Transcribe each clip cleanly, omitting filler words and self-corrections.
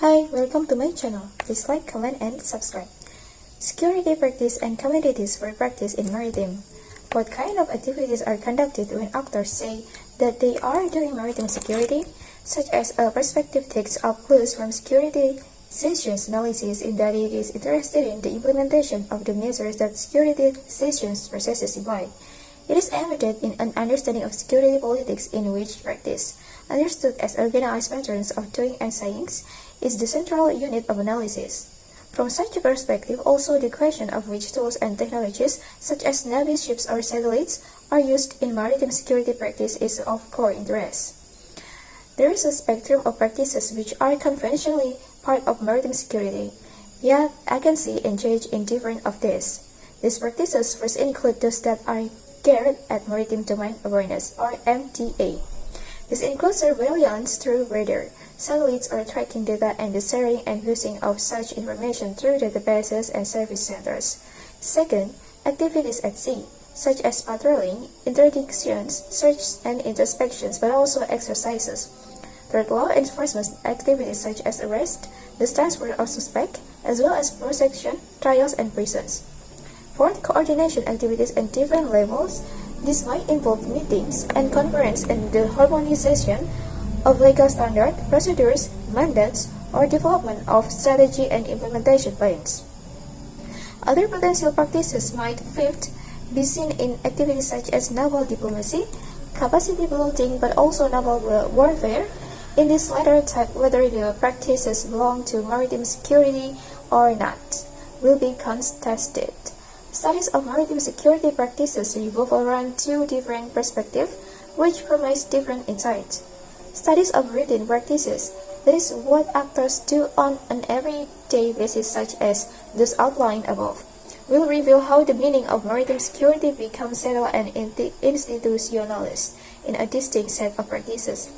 Hi, welcome to my channel. Please like, comment, and subscribe. Security practice and commodities for practice in maritime. What kind of activities are conducted when actors say that they are doing maritime security? Such as a perspective takes up clues from security sessions analysis in that it is interested in the implementation of the measures that security sessions processes imply. It is embedded in an understanding of security politics in which practice, understood as organized patterns of doing and sayings, is the central unit of analysis. From such a perspective, also the question of which tools and technologies, such as navy ships or satellites, are used in maritime security practice is of core interest. There is a spectrum of practices which are conventionally part of maritime security, yet agency engage in different of these. These practices first include those that are geared at maritime domain awareness, or MDA. This includes surveillance through radar, satellites or tracking data and the sharing and using of such information through databases and service centers. Second, activities at sea, such as patrolling, interdictions, search and introspections, but also exercises. Third, law enforcement activities such as arrest, the transfer of suspect, as well as prosecution, trials, and prisons. Fourth, coordination activities at different levels. This might involve meetings and conferences and the harmonization of legal standards, procedures, mandates, or development of strategy and implementation plans. Other potential practices might, fifth, be seen in activities such as naval diplomacy, capacity building, but also naval warfare. In this latter type, whether the practices belong to maritime security or not will be contested. Studies of maritime security practices revolve around two different perspectives, which provides different insights. Studies of routine practices, that is what actors do on an everyday basis such as those outlined above, will reveal how the meaning of maritime security becomes settled and institutionalized in a distinct set of practices.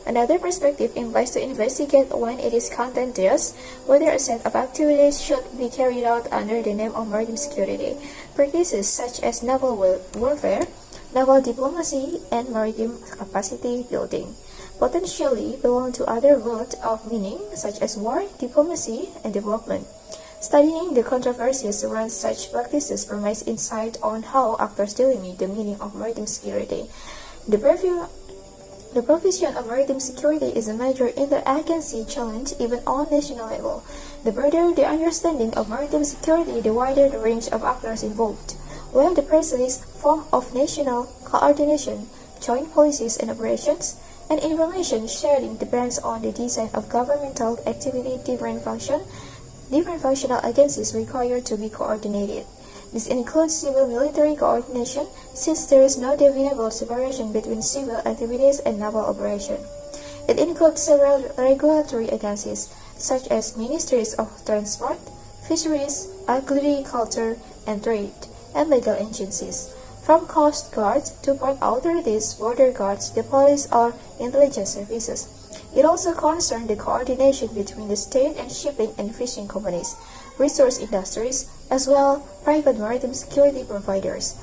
Another perspective implies to investigate when it is contentious whether a set of activities should be carried out under the name of maritime security. Practices such as naval warfare, naval diplomacy, and maritime capacity building potentially belong to other worlds of meaning such as war, diplomacy, and development. Studying the controversies around such practices provides insight on how actors delimit the meaning of maritime security. The provision of maritime security is a major interagency challenge even on national level. The broader the understanding of maritime security, the wider the range of actors involved. While the precise form of national coordination, joint policies and operations, and information sharing depends on the design of governmental activity, different functional agencies require to be coordinated. This includes civil-military coordination, since there is no definable separation between civil activities and naval operation. It includes several regulatory agencies, such as Ministries of Transport, Fisheries, Agriculture, and Trade, and legal agencies, from Coast Guard to port authorities, border guards, the police, or intelligence services. It also concerns the coordination between the state and shipping and fishing companies, resource industries, as well private maritime security providers.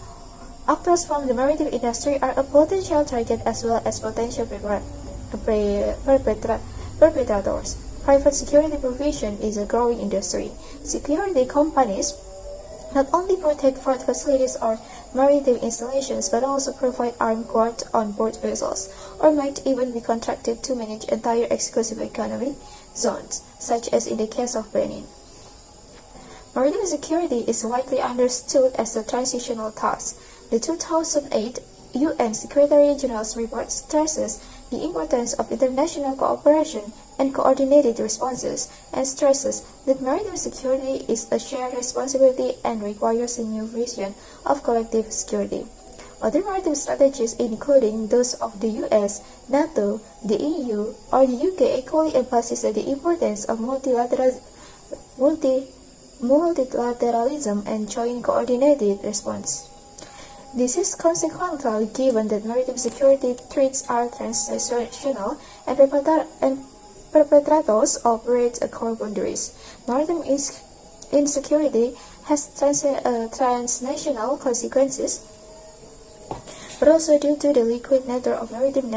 Actors from the maritime industry are a potential target as well as potential perpetrators. Private security provision is a growing industry. Security companies not only protect port facilities or maritime installations but also provide armed guard on board vessels, or might even be contracted to manage entire exclusive economic zones, such as in the case of Benin. Maritime security is widely understood as a transitional task. The 2008 UN Secretary General's report stresses the importance of international cooperation and coordinated responses, and stresses that maritime security is a shared responsibility and requires a new vision of collective security. Other maritime strategies, including those of the US, NATO, the EU, or the UK, equally emphasize the importance of multilateralism and joint coordinated response. This is consequential given that maritime security threats are transnational and perpetrators operate across boundaries. Maritime insecurity has transnational consequences, but also due to the liquid nature of maritime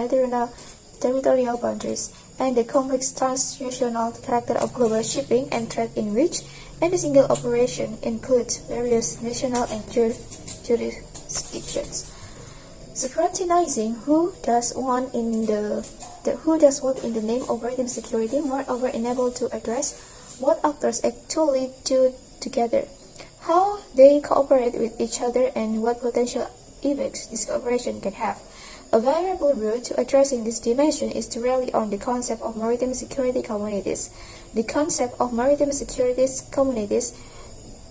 territorial boundaries. and the complex transnational character of global shipping and trade in which any single operation includes various national and jurisdictions. Scrutinizing who does what in the name of maritime security, moreover enabled to address what actors actually do together, how they cooperate with each other, and what potential effects this cooperation can have. A viable route to addressing this dimension is to rely on the concept of maritime security communities. The concept of maritime security communities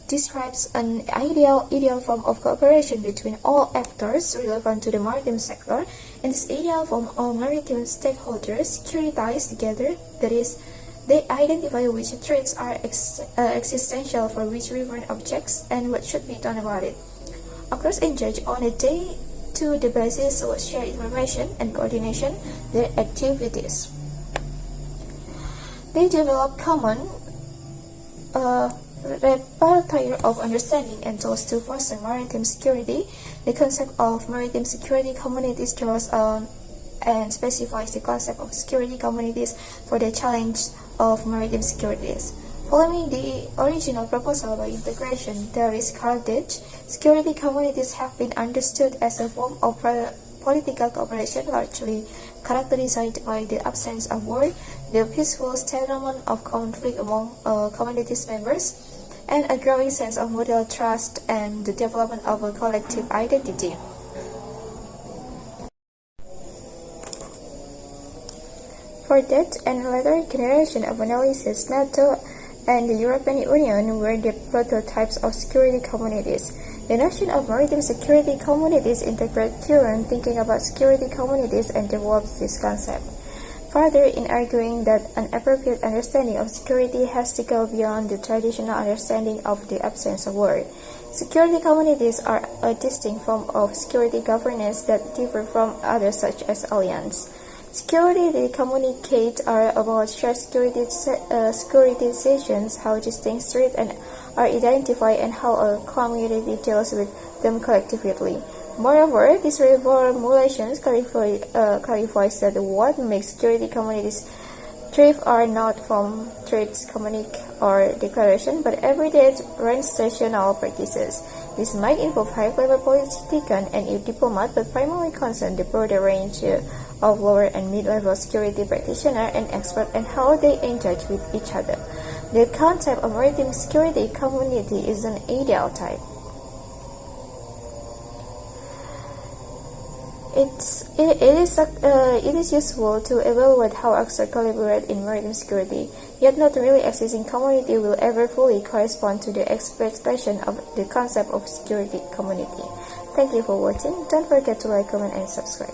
describes an ideal form of cooperation between all actors relevant to the maritime sector, and this ideal form all maritime stakeholders securitize together, that is, they identify which threats are existential for which river objects and what should be done about it. Actors engage on a day-to-day basis to share information and coordination their activities. They develop common repertoire of understanding and tools to foster maritime security. The concept of maritime security communities draws on and specifies the concept of security communities for the challenge of maritime securities. Following the original proposal by integration theorist Carl Dutch, security communities have been understood as a form of political cooperation largely characterized by the absence of war, the peaceful settlement of conflict among communities members, and a growing sense of mutual trust and the development of a collective identity. For that and later generation of analysis, NATO and the European Union were the prototypes of security communities. The notion of maritime security communities integrates current thinking about security communities and develops this concept. Further, in arguing that an appropriate understanding of security has to go beyond the traditional understanding of the absence of war. Security communities are a distinct form of security governance that differ from others such as alliance. Security they communicate are about shared securitizations, how distinct threats are identified and how a community deals with them collectively. Moreover, this reformulation clarifies that what makes security communities thrive are not from threats, communique, or declaration, but everyday organizational practices. This might involve high-level politicians and diplomats, but primarily concern the broader range of lower and mid-level security practitioners and experts and how they engage with each other. The concept of maritime security community is an ideal type. It is useful to evaluate how actors collaborate in maritime security, yet not really existing community will ever fully correspond to the expression of the concept of security community. Thank you for watching. Don't forget to like, comment, and subscribe.